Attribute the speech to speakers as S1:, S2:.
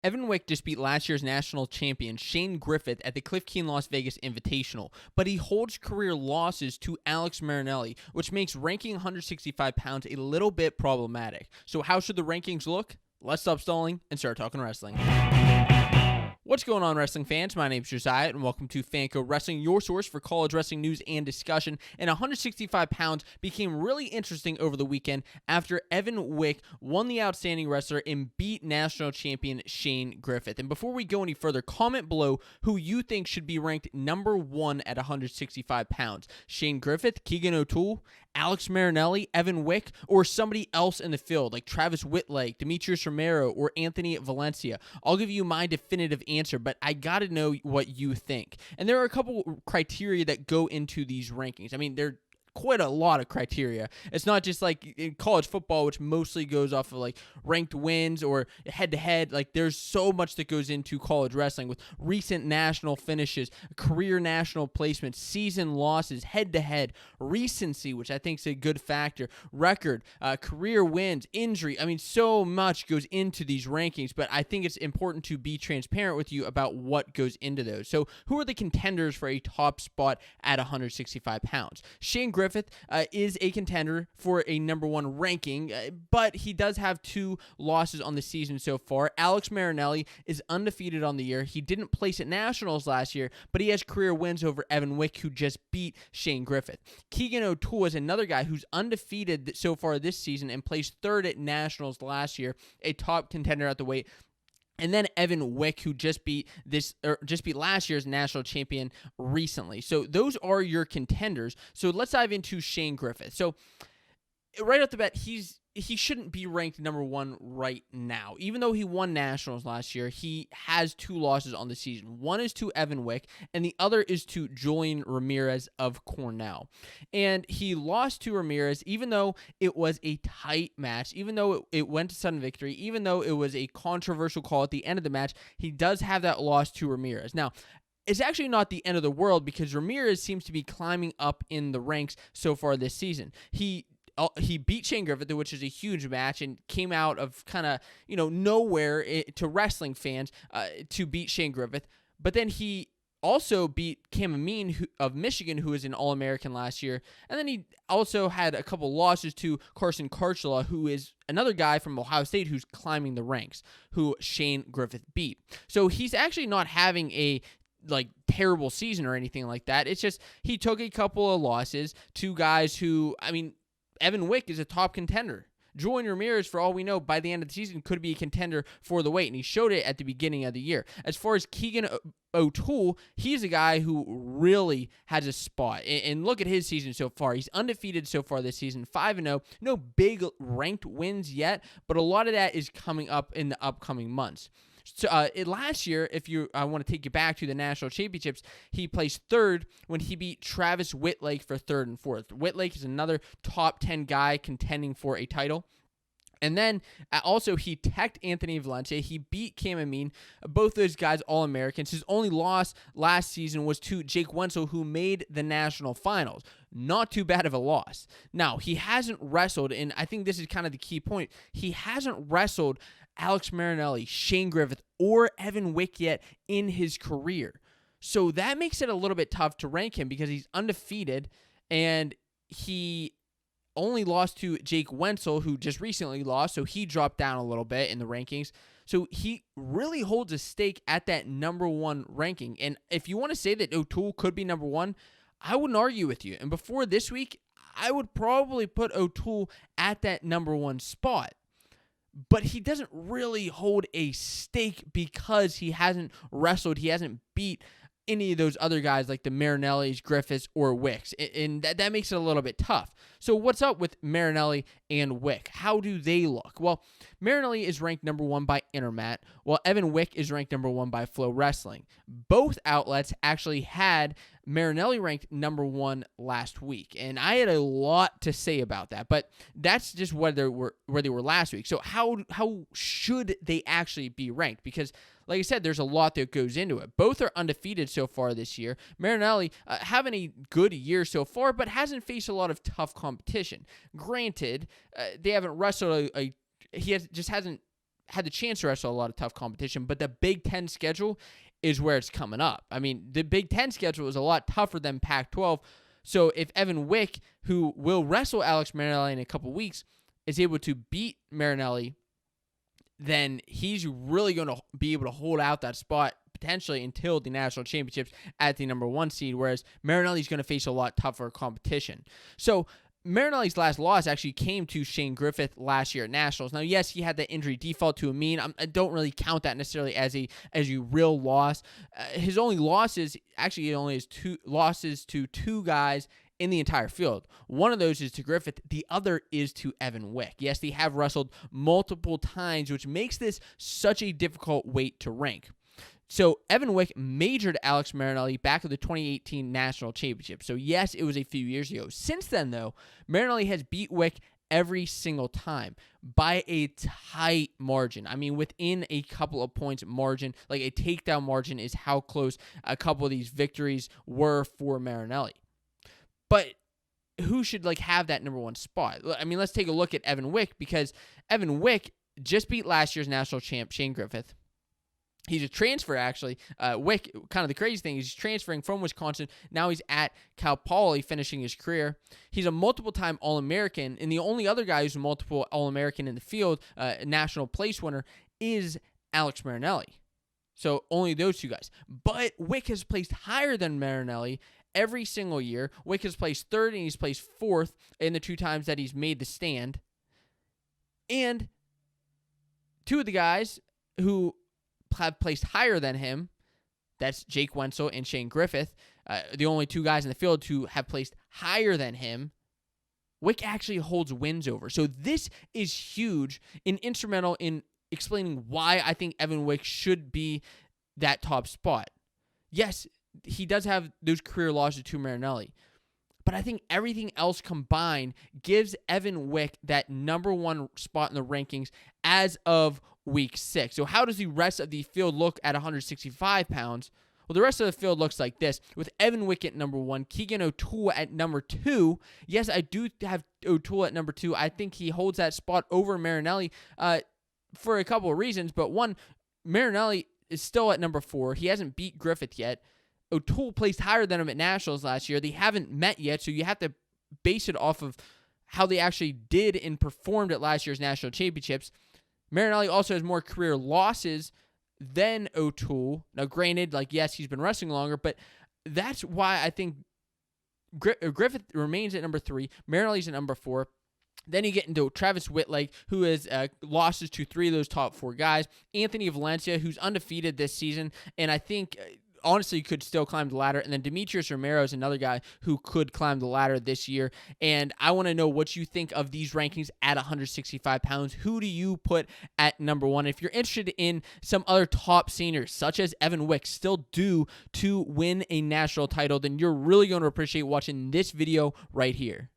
S1: Evan Wick just beat last year's national champion Shane Griffith at the Cliff Keen Las Vegas Invitational, but he holds career losses to Alex Marinelli, which makes ranking 165 pounds a little bit problematic. So how should the rankings look? Let's stop stalling and start talking wrestling. What's going on, wrestling fans? My name's Josiah, and welcome to Fanco Wrestling, your source for college wrestling news and discussion. And 165 pounds became really interesting over the weekend after Evan Wick won the Outstanding Wrestler and beat national champion Shane Griffith. And before we go any further, comment below who you think should be ranked number one at 165 pounds. Shane Griffith, Keegan O'Toole, Alex Marinelli, Evan Wick, or somebody else in the field like Travis Whitlake, Demetrius Romero, or Anthony Valencia. I'll give you my definitive answer, but I gotta know what you think. And there are a couple criteria that go into these rankings. I mean, they're quite a lot of criteria. It's not just like in college football, which mostly goes off of like ranked wins or head-to-head. Like there's so much that goes into college wrestling with recent national finishes, career national placements, season losses, head-to-head, recency, which I think is a good factor, record, career wins, injury. I mean, so much goes into these rankings, but I think it's important to be transparent with you about what goes into those. So who are the contenders for a top spot at 165 pounds? Shane Griffith is a contender for a number one ranking, but he does have two losses on the season so far. Alex Marinelli is undefeated on the year. He didn't place at Nationals last year, but he has career wins over Evan Wick, who just beat Shane Griffith. Keegan O'Toole is another guy who's undefeated so far this season and placed third at Nationals last year, a top contender at the weight. And then Evan Wick, who just beat last year's national champion recently. So those are your contenders. So let's dive into Shane Griffith. So right off the bat, he shouldn't be ranked number one right now. Even though he won nationals last year, he has two losses on the season. One is to Evan Wick, and the other is to Julian Ramirez of Cornell. And he lost to Ramirez, even though it was a tight match, even though it went to sudden victory, even though it was a controversial call at the end of the match, he does have that loss to Ramirez. Now, it's actually not the end of the world because Ramirez seems to be climbing up in the ranks so far this season. He beat Shane Griffith, which is a huge match, and came out of kind of, nowhere to wrestling fans to beat Shane Griffith. But then he also beat Cam Amin of Michigan, who was an All-American last year. And then he also had a couple losses to Carson Karchula, who is another guy from Ohio State who's climbing the ranks, who Shane Griffith beat. So he's actually not having a terrible season or anything like that. It's just he took a couple of losses to guys who, Evan Wick is a top contender. Julian Ramirez, for all we know, by the end of the season, could be a contender for the weight, and he showed it at the beginning of the year. As far as Keegan O'Toole, he's a guy who really has a spot. And look at his season so far. He's undefeated so far this season, 5-0. No big ranked wins yet, but a lot of that is coming up in the upcoming months. So last year, I want to take you back to the national championships, he placed third when he beat Travis Whitlake for third and fourth. Whitlake is another top 10 guy contending for a title. And then also he teched Anthony Valencia. He beat Cam Amin. Both those guys All-Americans. His only loss last season was to Jake Wenzel, who made the national finals. Not too bad of a loss. Now, he hasn't wrestled, and I think this is kind of the key point. He hasn't wrestled Alex Marinelli, Shane Griffith, or Evan Wick yet in his career. So that makes it a little bit tough to rank him because he's undefeated, and he only lost to Jake Wenzel, who just recently lost, so he dropped down a little bit in the rankings. So he really holds a stake at that number one ranking. And if you want to say that O'Toole could be number one, I wouldn't argue with you. And before this week, I would probably put O'Toole at that number one spot. But he doesn't really hold a stake because he hasn't wrestled, he hasn't beat any of those other guys like the Marinellis, Griffiths, or Wicks. And that makes it a little bit tough. So what's up with Marinelli and Wick? How do they look? Well, Marinelli is ranked number one by Intermat, while Evan Wick is ranked number one by Flow Wrestling. Both outlets actually had Marinelli ranked number one last week, and I had a lot to say about that, but that's just where they were last week. So how should they actually be ranked? Because like I said, there's a lot that goes into it. Both are undefeated so far this year. Marinelli having a good year so far, but hasn't faced a lot of tough competition. Granted, they haven't wrestled just hasn't had the chance to wrestle a lot of tough competition, but the Big Ten schedule is where it's coming up. I mean, the Big Ten schedule is a lot tougher than Pac-12. So if Evan Wick, who will wrestle Alex Marinelli in a couple weeks, is able to beat Marinelli, then he's really going to be able to hold out that spot potentially until the national championships at the number 1 seed, whereas Marinelli's going to face a lot tougher competition. So Marinelli's last loss actually came to Shane Griffith last year at Nationals. Now, yes, he had that injury default to a mean. I don't really count that necessarily as a real loss. His only losses, actually, he only has 2 losses to 2 guys in the entire field. One of those is to Griffith. The other is to Evan Wick. Yes, they have wrestled multiple times, which makes this such a difficult weight to rank. So Evan Wick majored Alex Marinelli back at the 2018 National Championship. So yes, it was a few years ago. Since then, though, Marinelli has beat Wick every single time by a tight margin. I mean, within a couple of points margin, like a takedown margin is how close a couple of these victories were for Marinelli. But who should have that number 1 spot? I mean, let's take a look at Evan Wick, because Evan Wick just beat last year's national champ, Shane Griffith. He's a transfer, actually. Wick, kind of the crazy thing, he's transferring from Wisconsin. Now he's at Cal Poly finishing his career. He's a multiple-time All-American, and the only other guy who's a multiple All-American in the field, national place winner, is Alex Marinelli. So only those 2 guys. But Wick has placed higher than Marinelli every single year. Wick has placed 3rd, and he's placed 4th in the 2 times that he's made the stand. And 2 of the guys who have placed higher than him, that's Jake Wenzel and Shane Griffith, the only 2 guys in the field who have placed higher than him, Wick actually holds wins over. So this is huge and instrumental in explaining why I think Evan Wick should be that top spot. Yes, he does have those career losses to Marinelli, but I think everything else combined gives Evan Wick that number 1 spot in the rankings as of week 6. So how does the rest of the field look at 165 pounds? Well, the rest of the field looks like this, with Evan Wick at number 1, Keegan O'Toole at number 2. Yes, I do have O'Toole at number 2. I think he holds that spot over Marinelli for a couple of reasons, but one, Marinelli is still at number 4. He hasn't beat Griffith yet. O'Toole placed higher than him at Nationals last year. They haven't met yet, so you have to base it off of how they actually did and performed at last year's National Championships. Marinelli also has more career losses than O'Toole. Now, granted, yes, he's been wrestling longer, but that's why I think Griffith remains at number 3. Marinelli's at number 4. Then you get into Travis Whitlag, who has losses to 3 of those top 4 guys. Anthony Valencia, who's undefeated this season, and I think honestly could still climb the ladder. And then Demetrius Romero is another guy who could climb the ladder this year. And I want to know what you think of these rankings at 165 pounds. Who do you put at number 1? If you're interested in some other top seniors, such as Evan Wick, still due to win a national title, then you're really going to appreciate watching this video right here.